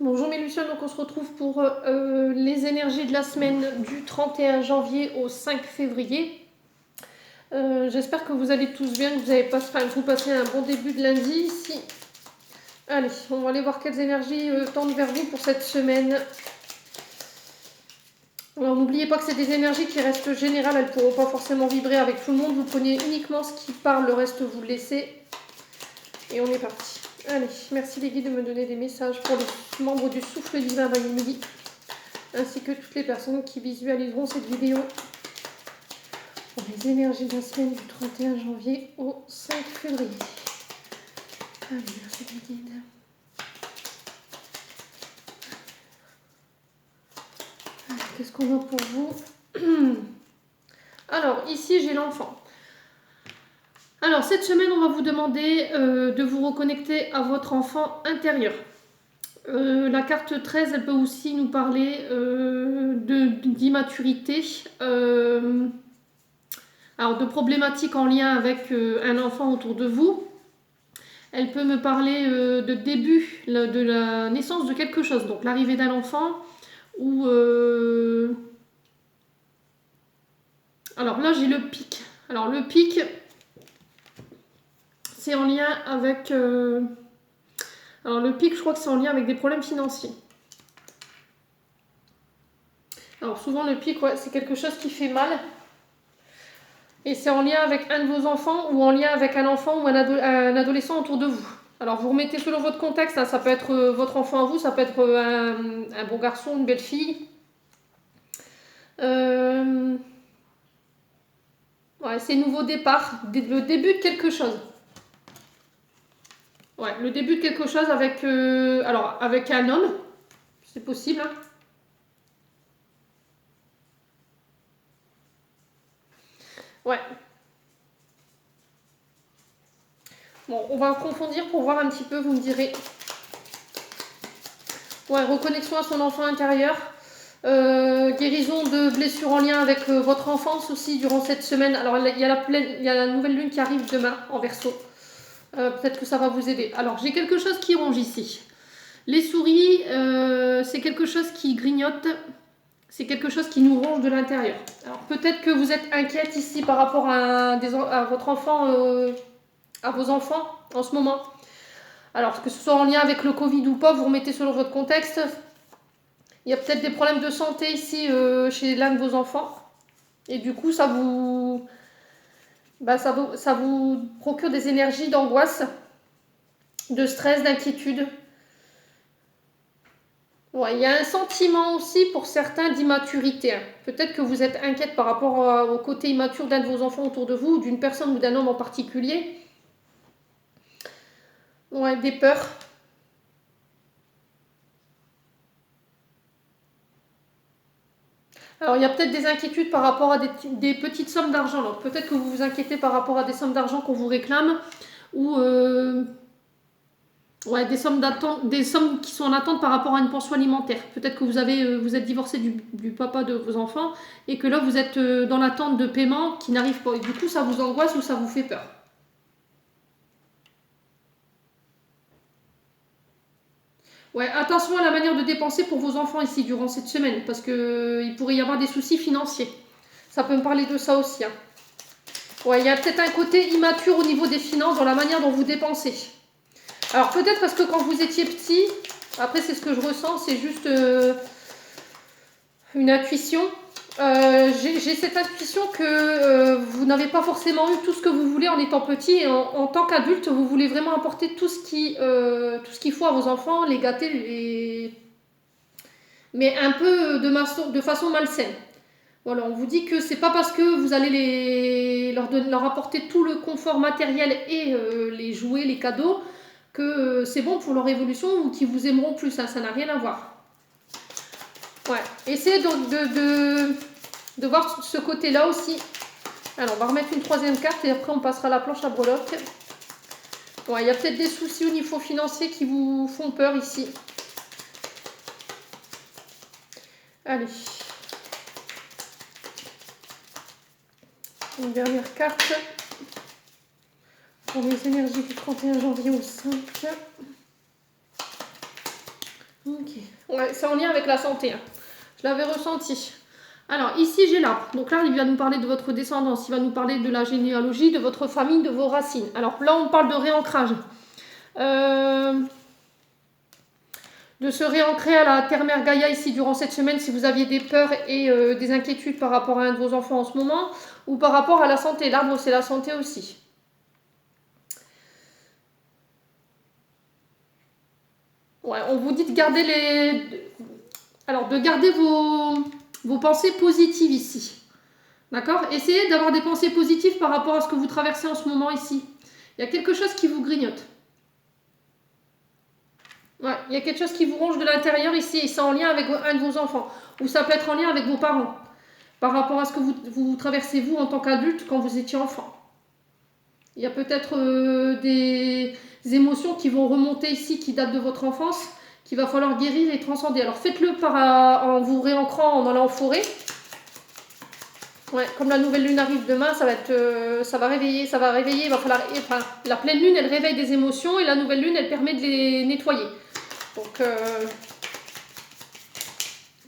Bonjour mes Lucioles, donc on se retrouve pour les énergies de la semaine du 31 janvier au 5 février. J'espère que vous allez tous bien, que vous passez un bon début de lundi ici. Allez, on va aller voir quelles énergies tendent vers vous pour cette semaine. Alors n'oubliez pas que c'est des énergies qui restent générales, elles ne pourront pas forcément vibrer avec tout le monde. Vous prenez uniquement ce qui parle, le reste vous le laissez. Et on est parti. Allez, merci les guides de me donner des messages pour les membres du Souffle Divin Midi, ainsi que toutes les personnes qui visualiseront cette vidéo pour les énergies de la semaine du 31 janvier au 5 février. Allez, merci les guides. Qu'est-ce qu'on a pour vous? Alors, ici, j'ai l'enfant. Alors, cette semaine, on va vous demander de vous reconnecter à votre enfant intérieur. La carte 13, elle peut aussi nous parler d'immaturité, alors de problématiques en lien avec un enfant autour de vous. Elle peut me parler de début, de la naissance de quelque chose, donc l'arrivée d'un enfant, ou... Alors là, j'ai le pic. Alors le pic, c'est en lien avec... Alors le pic, je crois que c'est en lien avec des problèmes financiers. Alors souvent le pic, ouais, c'est quelque chose qui fait mal. Et c'est en lien avec un de vos enfants ou en lien avec un enfant ou un adolescent autour de vous. Alors vous remettez selon votre contexte, hein, ça peut être votre enfant à vous, ça peut être un bon garçon, une belle fille. Ouais, c'est nouveau départ, le début de quelque chose. Ouais, le début de quelque chose avec, alors, avec un homme, c'est possible. Hein. Ouais. Bon, on va confondre pour voir un petit peu, vous me direz. Ouais, reconnexion à son enfant intérieur. Guérison de blessures en lien avec votre enfance aussi durant cette semaine. Alors, il y a la nouvelle lune qui arrive demain en Verseau. Peut-être que ça va vous aider. Alors, j'ai quelque chose qui ronge ici. Les souris, c'est quelque chose qui grignote. C'est quelque chose qui nous ronge de l'intérieur. Alors, peut-être que vous êtes inquiète ici par rapport à votre enfant, à vos enfants en ce moment. Alors, que ce soit en lien avec le Covid ou pas, vous remettez selon votre contexte. Il y a peut-être des problèmes de santé ici chez l'un de vos enfants. Et du coup, ça vous procure des énergies d'angoisse, de stress, d'inquiétude. Ouais, il y a un sentiment aussi pour certains d'immaturité. Hein. Peut-être que vous êtes inquiète par rapport au côté immature d'un de vos enfants autour de vous, d'une personne ou d'un homme en particulier. Ouais, des peurs. Alors, il y a peut-être des inquiétudes par rapport à des petites sommes d'argent. Alors, peut-être que vous vous inquiétez par rapport à des sommes d'argent qu'on vous réclame ou ouais, des sommes qui sont en attente par rapport à une pension alimentaire. Peut-être que vous êtes divorcé du papa de vos enfants et que là, vous êtes dans l'attente de paiement qui n'arrive pas. Et du coup, ça vous angoisse ou ça vous fait peur. Ouais, attention à la manière de dépenser pour vos enfants ici durant cette semaine parce qu'il pourrait y avoir des soucis financiers. Ça peut me parler de ça aussi. Hein. Ouais, il y a peut-être un côté immature au niveau des finances dans la manière dont vous dépensez. Alors peut-être parce que quand vous étiez petit, après c'est ce que je ressens, c'est juste une intuition. J'ai cette intuition que vous n'avez pas forcément eu tout ce que vous voulez en étant petit et en tant qu'adulte, vous voulez vraiment apporter tout ce qu'il faut à vos enfants, les gâter, mais un peu de façon malsaine. Voilà, on vous dit que c'est pas parce que vous allez leur apporter tout le confort matériel et les jouets, les cadeaux, que c'est bon pour leur évolution ou qu'ils vous aimeront plus. Hein, ça n'a rien à voir. Ouais, essayez donc de voir ce côté-là aussi. Alors, on va remettre une troisième carte et après on passera à la planche à breloques. Ouais, il y a peut-être des soucis au niveau financier qui vous font peur ici. Allez. Une dernière carte pour les énergies du 31 janvier au 5. Ok. Ouais, c'est en lien avec la santé, hein. Je l'avais ressenti. Alors, ici, j'ai l'arbre. Donc là, il va nous parler de votre descendance. Il va nous parler de la généalogie, de votre famille, de vos racines. Alors là, on parle de réancrage. De se réancrer à la terre-mère Gaïa ici durant cette semaine si vous aviez des peurs et des inquiétudes par rapport à un de vos enfants en ce moment, ou par rapport à la santé. L'arbre, c'est la santé aussi. Ouais, on vous dit de garder de garder vos pensées positives ici. D'accord? Essayez d'avoir des pensées positives par rapport à ce que vous traversez en ce moment ici. Il y a quelque chose qui vous grignote. Ouais, il y a quelque chose qui vous ronge de l'intérieur ici, et c'est en lien avec un de vos enfants. Ou ça peut être en lien avec vos parents, par rapport à ce que vous traversez vous en tant qu'adulte quand vous étiez enfant. Il y a peut-être des émotions qui vont remonter ici, qui datent de votre enfance, qu'il va falloir guérir et transcender. Alors faites-le en vous réancrant, en allant en forêt. Ouais, comme la nouvelle lune arrive demain, ça va réveiller, il va falloir, enfin, la pleine lune, elle réveille des émotions, et la nouvelle lune, elle permet de les nettoyer. Donc,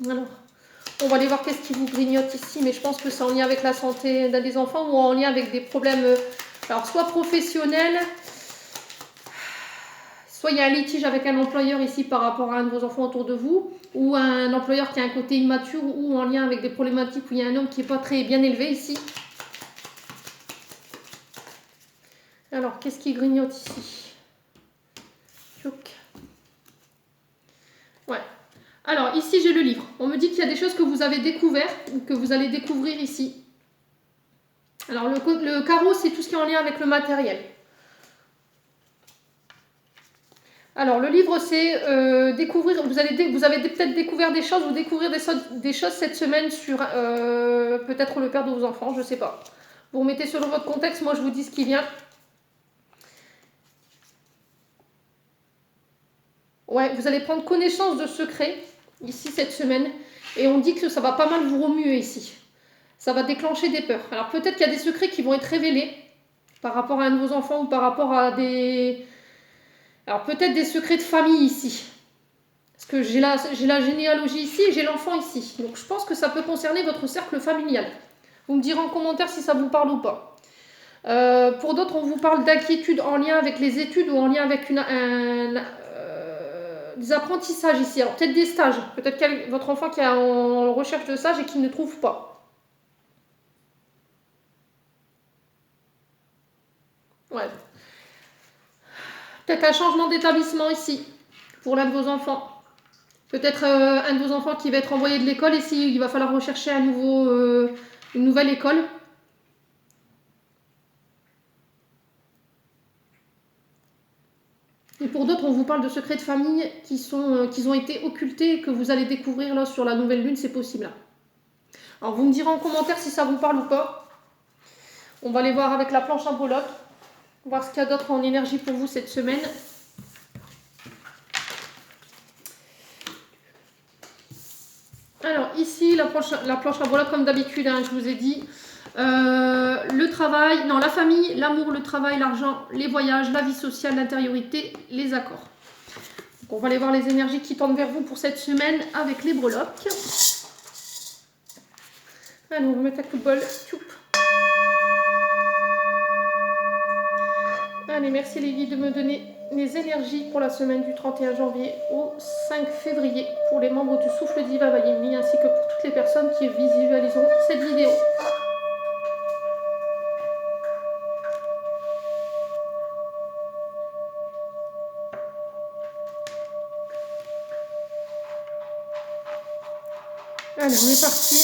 alors, on va aller voir qu'est-ce qui vous grignote ici, mais je pense que c'est en lien avec la santé d'un des enfants ou en lien avec des problèmes, alors soit professionnels, soit il y a un litige avec un employeur ici par rapport à un de vos enfants autour de vous, ou un employeur qui a un côté immature, ou en lien avec des problématiques où il y a un homme qui n'est pas très bien élevé ici. Alors, qu'est-ce qui grignote ici? Ouais. Alors, ici, j'ai le livre. On me dit qu'il y a des choses que vous avez découvertes ou que vous allez découvrir ici. Alors, le carreau, c'est tout ce qui est en lien avec le matériel. Alors, le livre, c'est découvrir. Vous avez peut-être découvert des choses ou découvrir des choses cette semaine sur peut-être le père de vos enfants, je ne sais pas. Vous remettez selon votre contexte, moi je vous dis ce qui vient. Ouais, vous allez prendre connaissance de secrets ici cette semaine. Et on dit que ça va pas mal vous remuer ici. Ça va déclencher des peurs. Alors peut-être qu'il y a des secrets qui vont être révélés par rapport à un de vos enfants ou par rapport à des... Alors peut-être des secrets de famille ici. Parce que j'ai la généalogie ici et j'ai l'enfant ici. Donc je pense que ça peut concerner votre cercle familial. Vous me direz en commentaire si ça vous parle ou pas. Pour d'autres, on vous parle d'inquiétude en lien avec les études ou en lien avec des apprentissages ici. Alors peut-être des stages. Peut-être votre enfant qui est en recherche de stage et qui ne trouve pas. Ouais. Peut-être un changement d'établissement ici pour l'un de vos enfants. Peut-être un de vos enfants qui va être envoyé de l'école ici, il va falloir rechercher une nouvelle école. Et pour d'autres, on vous parle de secrets de famille qui ont été occultés et que vous allez découvrir là sur la nouvelle lune, c'est possible. Alors vous me direz en commentaire si ça vous parle ou pas. On va aller voir avec la planche symbologue, voir ce qu'il y a d'autre en énergie pour vous cette semaine. Alors ici, la planche symbologue comme d'habitude, hein, je vous ai dit. Le travail, non, la famille, l'amour, le travail, l'argent, les voyages, la vie sociale, l'intériorité, les accords. Donc on va aller voir les énergies qui tendent vers vous pour cette semaine avec les breloques. Allez, on va mettre un coup de bol. Allez, merci les guides de me donner les énergies pour la semaine du 31 janvier au 5 février pour les membres du Souffle Diva Vayimni ainsi que pour toutes les personnes qui visualiseront cette vidéo. Allez, on est parti.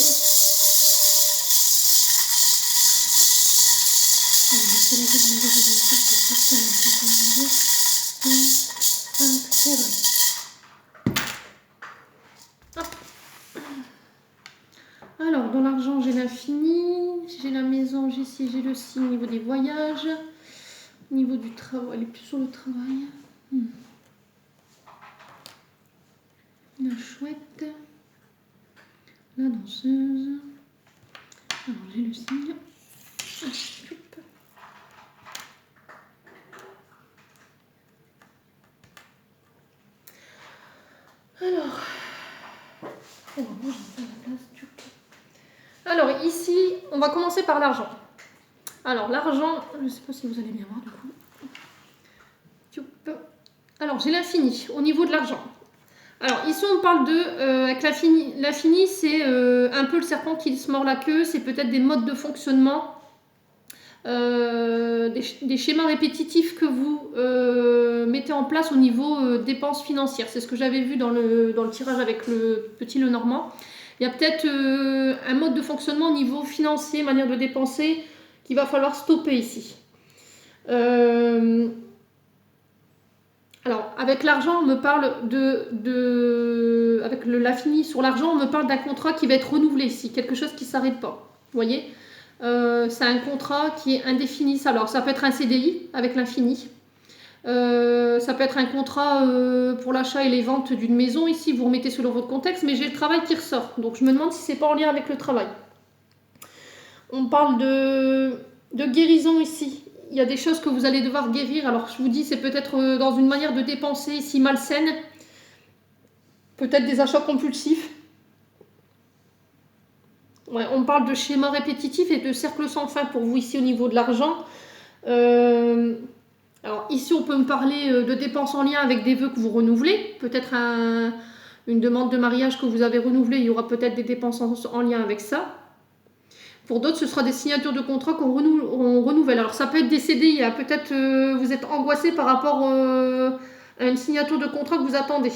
5 février. Alors, dans l'argent, j'ai l'infini, j'ai la maison, j'ai ici, j'ai le signe au niveau des voyages, au niveau du travail, elle est plus sur le travail. La chouette, la danseuse, alors j'ai le signe. Oh, moi, j'ai mis ça à la place du coup. Alors ici, on va commencer par l'argent. Alors l'argent, je ne sais pas si vous allez bien voir du coup. Alors j'ai l'infini au niveau de l'argent. Alors ici on parle de, avec l'infini c'est un peu le serpent qui se mord la queue, c'est peut-être des modes de fonctionnement, des schémas répétitifs que vous mettez en place au niveau dépenses financières. C'est ce que j'avais vu dans le tirage avec le petit Lenormand. Il y a peut-être un mode de fonctionnement au niveau financier, manière de dépenser, qu'il va falloir stopper ici. Alors, avec l'argent, on me parle avec l'infini sur l'argent, on me parle d'un contrat qui va être renouvelé ici, quelque chose qui ne s'arrête pas. Vous voyez, c'est un contrat qui est indéfinissable. Alors, ça peut être un CDI avec l'infini. Ça peut être un contrat pour l'achat et les ventes d'une maison. Ici, vous remettez selon votre contexte, mais j'ai le travail qui ressort. Donc, je me demande si c'est pas en lien avec le travail. On parle de guérison ici. Il y a des choses que vous allez devoir guérir. Alors, je vous dis, c'est peut-être dans une manière de dépenser ici malsaine. Peut-être des achats compulsifs. Ouais, on parle de schémas répétitifs et de cercles sans fin pour vous ici au niveau de l'argent. Alors, ici, on peut me parler de dépenses en lien avec des vœux que vous renouvelez. Peut-être une demande de mariage que vous avez renouvelée. Il y aura peut-être des dépenses en lien avec ça. Pour d'autres, ce sera des signatures de contrat qu'on renouvelle. Alors, ça peut être des CDI. Hein. Peut-être vous êtes angoissé par rapport à une signature de contrat que vous attendez.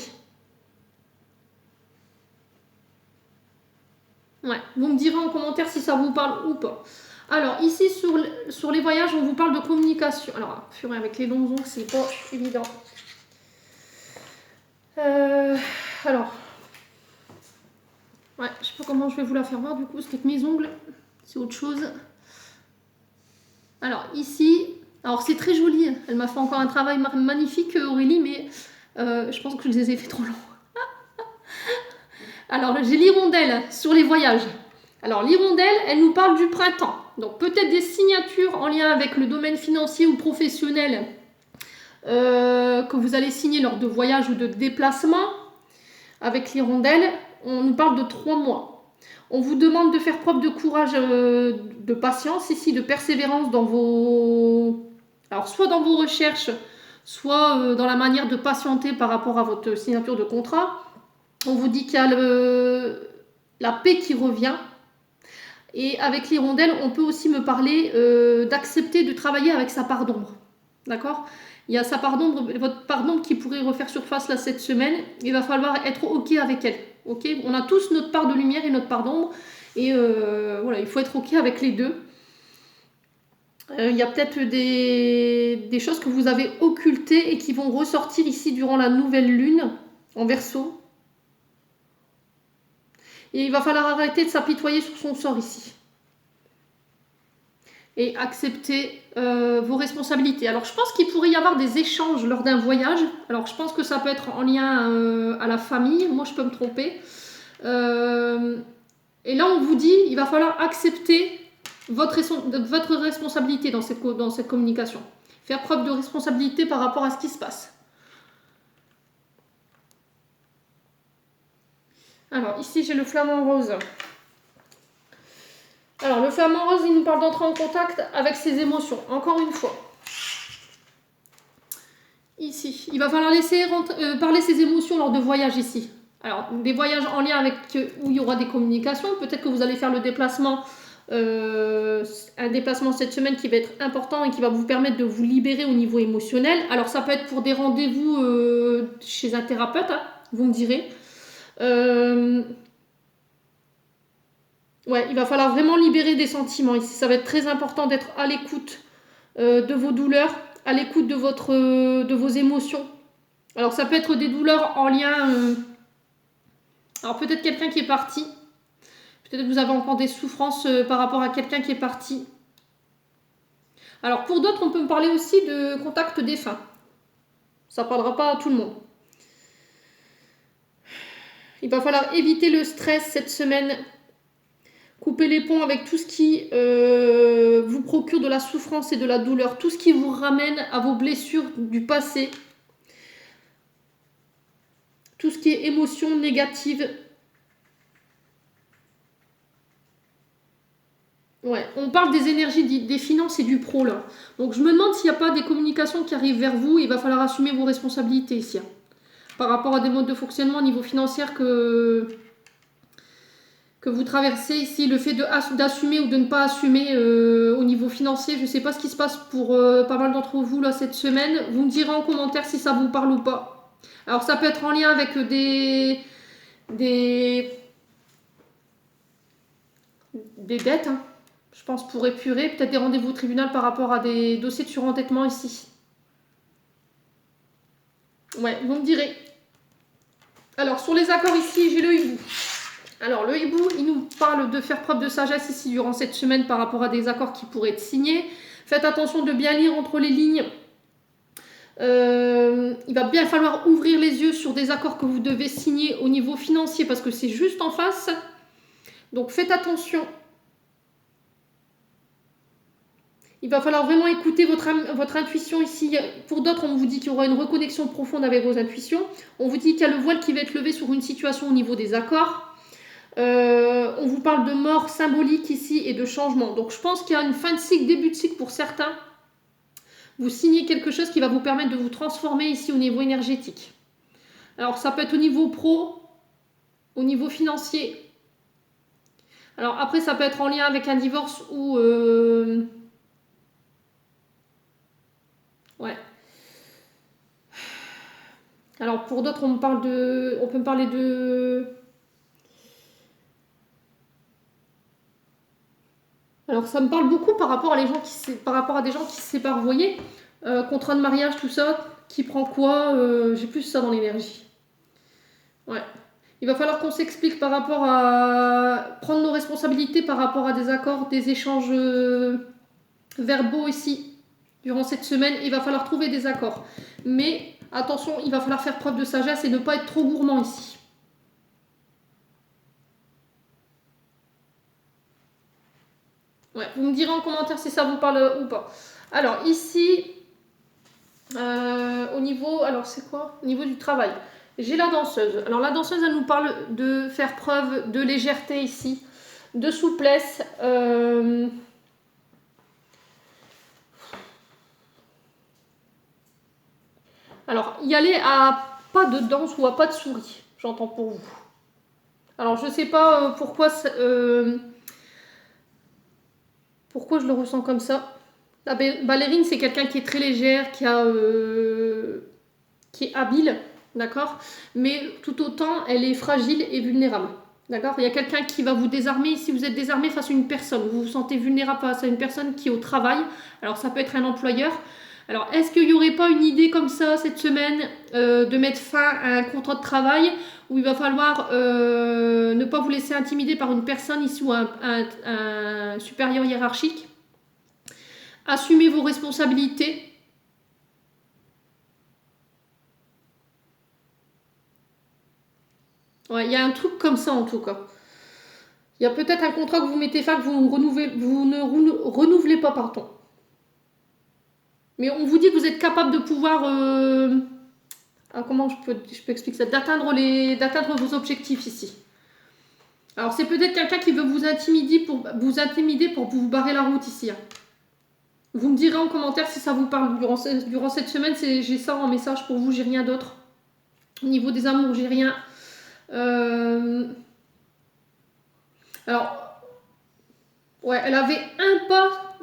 Ouais, vous me direz en commentaire si ça vous parle ou pas. Alors, ici, sur les voyages, on vous parle de communication. Alors, purée, avec les longs ongles, c'est pas évident. Alors, ouais, je sais pas comment je vais vous la faire voir, du coup, parce qu'avec mes ongles, c'est autre chose. Alors, ici, alors c'est très joli. Elle m'a fait encore un travail magnifique, Aurélie, mais je pense que je les ai fait trop longs. Alors, j'ai l'hirondelle sur les voyages. Alors, l'hirondelle, elle nous parle du printemps. Donc, peut-être des signatures en lien avec le domaine financier ou professionnel que vous allez signer lors de voyages ou de déplacements. Avec l'hirondelle, on nous parle de 3 mois. On vous demande de faire preuve de courage, de patience ici, de persévérance dans vos... Alors, soit dans vos recherches, soit dans la manière de patienter par rapport à votre signature de contrat. On vous dit qu'il y a la paix qui revient. Et avec l'hirondelle, on peut aussi me parler d'accepter de travailler avec sa part d'ombre. D'accord ? Il y a sa part d'ombre, votre part d'ombre qui pourrait refaire surface là cette semaine. Il va falloir être OK avec elle. OK ? On a tous notre part de lumière et notre part d'ombre. Et voilà, il faut être OK avec les deux. Il y a peut-être des choses que vous avez occultées et qui vont ressortir ici durant la nouvelle lune en Verseau. Et il va falloir arrêter de s'apitoyer sur son sort ici. Et accepter vos responsabilités. Alors, je pense qu'il pourrait y avoir des échanges lors d'un voyage. Alors, je pense que ça peut être en lien à la famille. Moi, je peux me tromper. Et là, on vous dit, il va falloir accepter votre responsabilité dans cette communication. Faire preuve de responsabilité par rapport à ce qui se passe. Alors, ici, j'ai le flamant rose. Alors, le flamant rose, il nous parle d'entrer en contact avec ses émotions. Encore une fois. Ici, il va falloir laisser parler ses émotions lors de voyages ici. Alors, des voyages en lien avec où il y aura des communications. Peut-être que vous allez faire le déplacement, un déplacement cette semaine qui va être important et qui va vous permettre de vous libérer au niveau émotionnel. Alors, ça peut être pour des rendez-vous chez un thérapeute, hein, vous me direz. Ouais, il va falloir vraiment libérer des sentiments ici. Ça va être très important d'être à l'écoute de vos douleurs, à l'écoute de vos émotions. Alors, ça peut être des douleurs en lien... alors, peut-être quelqu'un qui est parti. Peut-être que vous avez encore des souffrances par rapport à quelqu'un qui est parti. Alors, pour d'autres, on peut me parler aussi de contact défunt. Ça ne parlera pas à tout le monde. Il va falloir éviter le stress cette semaine. Couper les ponts avec tout ce qui vous procure de la souffrance et de la douleur. Tout ce qui vous ramène à vos blessures du passé. Tout ce qui est émotion négative. on parle des énergies des finances et du pro là. Donc je me demande s'il n'y a pas des communications qui arrivent vers vous, il va falloir assumer vos responsabilités ici. Hein. Par rapport à des modes de fonctionnement au niveau financier que vous traversez ici, le fait d'assumer ou de ne pas assumer au niveau financier, je ne sais pas ce qui se passe pour pas mal d'entre vous là cette semaine. Vous me direz en commentaire si ça vous parle ou pas. Alors ça peut être en lien avec des dettes, hein. Je pense pour épurer, peut-être des rendez-vous au tribunal par rapport à des dossiers de surendettement ici. Ouais, vous me direz. Alors sur les accords ici, j'ai le hibou. Alors le hibou, il nous parle de faire preuve de sagesse ici durant cette semaine par rapport à des accords qui pourraient être signés. Faites attention de bien lire entre les lignes. Il va bien falloir ouvrir les yeux sur des accords que vous devez signer au niveau financier parce que c'est juste en face. Donc faites attention. Il va falloir vraiment écouter votre intuition ici. Pour d'autres, on vous dit qu'il y aura une reconnexion profonde avec vos intuitions. On vous dit qu'il y a le voile qui va être levé sur une situation au niveau des accords. On vous parle de mort symbolique ici et de changement. Donc je pense qu'il y a une fin de cycle, début de cycle pour certains. Vous signez quelque chose qui va vous permettre de vous transformer ici au niveau énergétique. Alors ça peut être au niveau pro, au niveau financier. Alors après ça peut être en lien avec un divorce ou... Ouais. Alors pour d'autres, on peut me parler de... Alors ça me parle beaucoup par rapport à des gens qui se séparent, vous voyez, contrat de mariage, tout ça, qui prend quoi, j'ai plus ça dans l'énergie. Ouais. Il va falloir qu'on s'explique par rapport à prendre nos responsabilités par rapport à des accords, des échanges verbaux ici durant cette semaine. Il va falloir trouver des accords. Mais attention, il va falloir faire preuve de sagesse et ne pas être trop gourmand ici. Ouais, vous me direz en commentaire si ça vous parle ou pas. Alors ici, au niveau, alors c'est quoi? Au niveau du travail, j'ai la danseuse. Alors la danseuse, elle nous parle de faire preuve de légèreté ici, de souplesse. Alors y aller à pas de danse ou à pas de souris, j'entends pour vous. Alors je sais pas pourquoi je le ressens comme ça. La ballerine, c'est quelqu'un qui est très légère, qui est habile, d'accord? Mais tout autant, elle est fragile et vulnérable, d'accord? Il y a quelqu'un qui va vous désarmer. Si vous êtes désarmé face à une personne, vous vous sentez vulnérable face à une personne qui est au travail, alors ça peut être un employeur. Alors, est-ce qu'il n'y aurait pas une idée comme ça cette semaine de mettre fin à un contrat de travail où il va falloir ne pas vous laisser intimider par une personne ici ou un supérieur hiérarchique? Assumez vos responsabilités. Ouais, il y a un truc comme ça en tout cas. Il y a peut-être un contrat que vous mettez fin, que vous ne renouvelez pas, pardon. Mais on vous dit que vous êtes capable de pouvoir... comment je peux expliquer ça? D'atteindre vos objectifs ici. Alors c'est peut-être quelqu'un qui veut vous intimider pour vous barrer la route ici. Hein. Vous me direz en commentaire si ça vous parle. Durant cette semaine, j'ai ça en message pour vous, j'ai rien d'autre. Au niveau des amours, j'ai rien. Alors, ouais, elle avait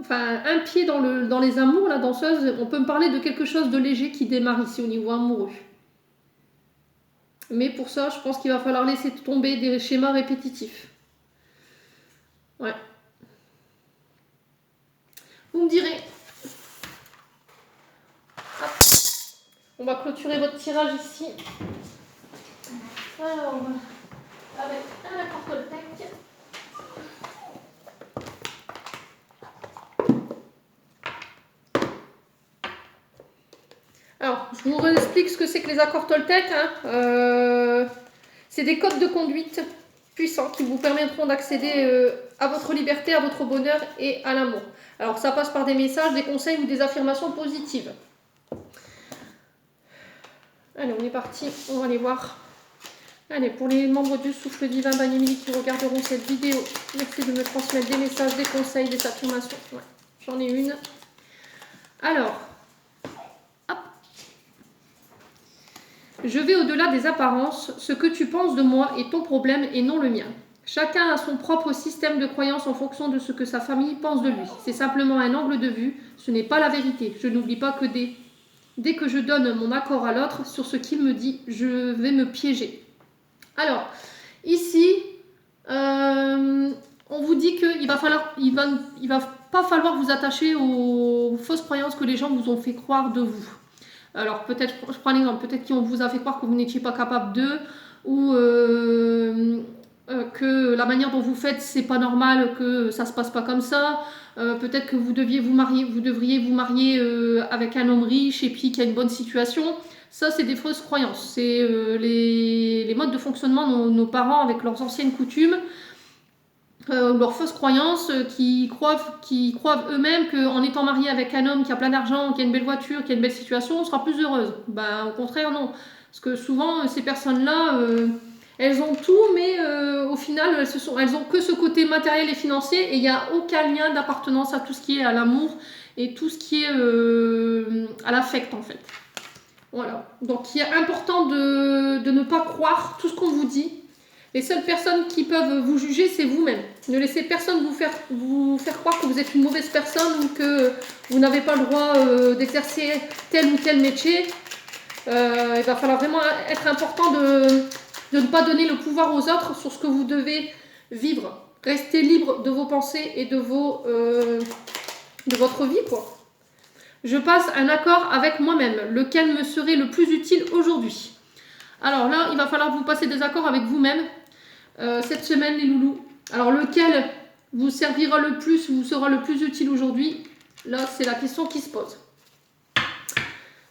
un pied dans les amours, la danseuse. On peut me parler de quelque chose de léger qui démarre ici au niveau amoureux. Mais pour ça, je pense qu'il va falloir laisser tomber des schémas répétitifs. Ouais. Vous me direz. Hop. On va clôturer votre tirage ici. Alors, avec un accord Toltec. Alors, je vous explique ce que c'est que les accords Toltec. Hein. C'est des codes de conduite puissants qui vous permettront d'accéder à votre liberté, à votre bonheur et à l'amour. Alors, ça passe par des messages, des conseils ou des affirmations positives. Allez, on est parti. On va aller voir Allez, pour les membres du Souffle Divin Banyamili qui regarderont cette vidéo, merci de me transmettre des messages, des conseils, des affirmations. Ouais, j'en ai une. Alors, hop. Je vais au-delà des apparences. Ce que tu penses de moi est ton problème et non le mien. Chacun a son propre système de croyance en fonction de ce que sa famille pense de lui. C'est simplement un angle de vue, ce n'est pas la vérité. Je n'oublie pas que dès que je donne mon accord à l'autre sur ce qu'il me dit, je vais me piéger. Alors, ici, on vous dit qu'il va pas falloir vous attacher aux fausses croyances que les gens vous ont fait croire de vous. Alors, peut-être, je prends un exemple, peut-être qu'on vous a fait croire que vous n'étiez pas capable d'eux, ou que la manière dont vous faites, c'est pas normal, que ça se passe pas comme ça. Peut-être que vous devriez vous marier avec un homme riche et puis qu'il y a une bonne situation. Ça, c'est des fausses croyances. C'est les modes de fonctionnement de nos parents avec leurs anciennes coutumes, leurs fausses croyances, qui croient eux-mêmes qu'en étant marié avec un homme qui a plein d'argent, qui a une belle voiture, qui a une belle situation, on sera plus heureuse. Ben, au contraire, non. Parce que souvent, ces personnes-là, elles ont tout, mais au final, elles ont que ce côté matériel et financier, et il n'y a aucun lien d'appartenance à tout ce qui est à l'amour et tout ce qui est à l'affect, en fait. Voilà. Donc, il est important de ne pas croire tout ce qu'on vous dit. Les seules personnes qui peuvent vous juger, c'est vous-même. Ne laissez personne vous faire croire que vous êtes une mauvaise personne ou que vous n'avez pas le droit d'exercer tel ou tel métier. Il va falloir vraiment être important de ne pas donner le pouvoir aux autres sur ce que vous devez vivre. Restez libre de vos pensées et de votre vie, quoi. Je passe un accord avec moi-même, lequel me serait le plus utile aujourd'hui. Alors là, il va falloir que vous passiez des accords avec vous-même cette semaine, les loulous. Alors lequel vous servira le plus, vous sera le plus utile aujourd'hui? Là, c'est la question qui se pose.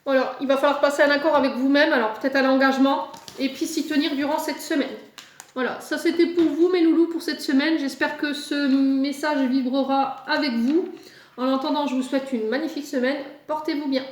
Voilà, il va falloir passer un accord avec vous-même, alors peut-être à l'engagement, et puis s'y tenir durant cette semaine. Voilà, ça c'était pour vous, mes loulous, pour cette semaine. J'espère que ce message vibrera avec vous. En attendant, je vous souhaite une magnifique semaine. Portez-vous bien.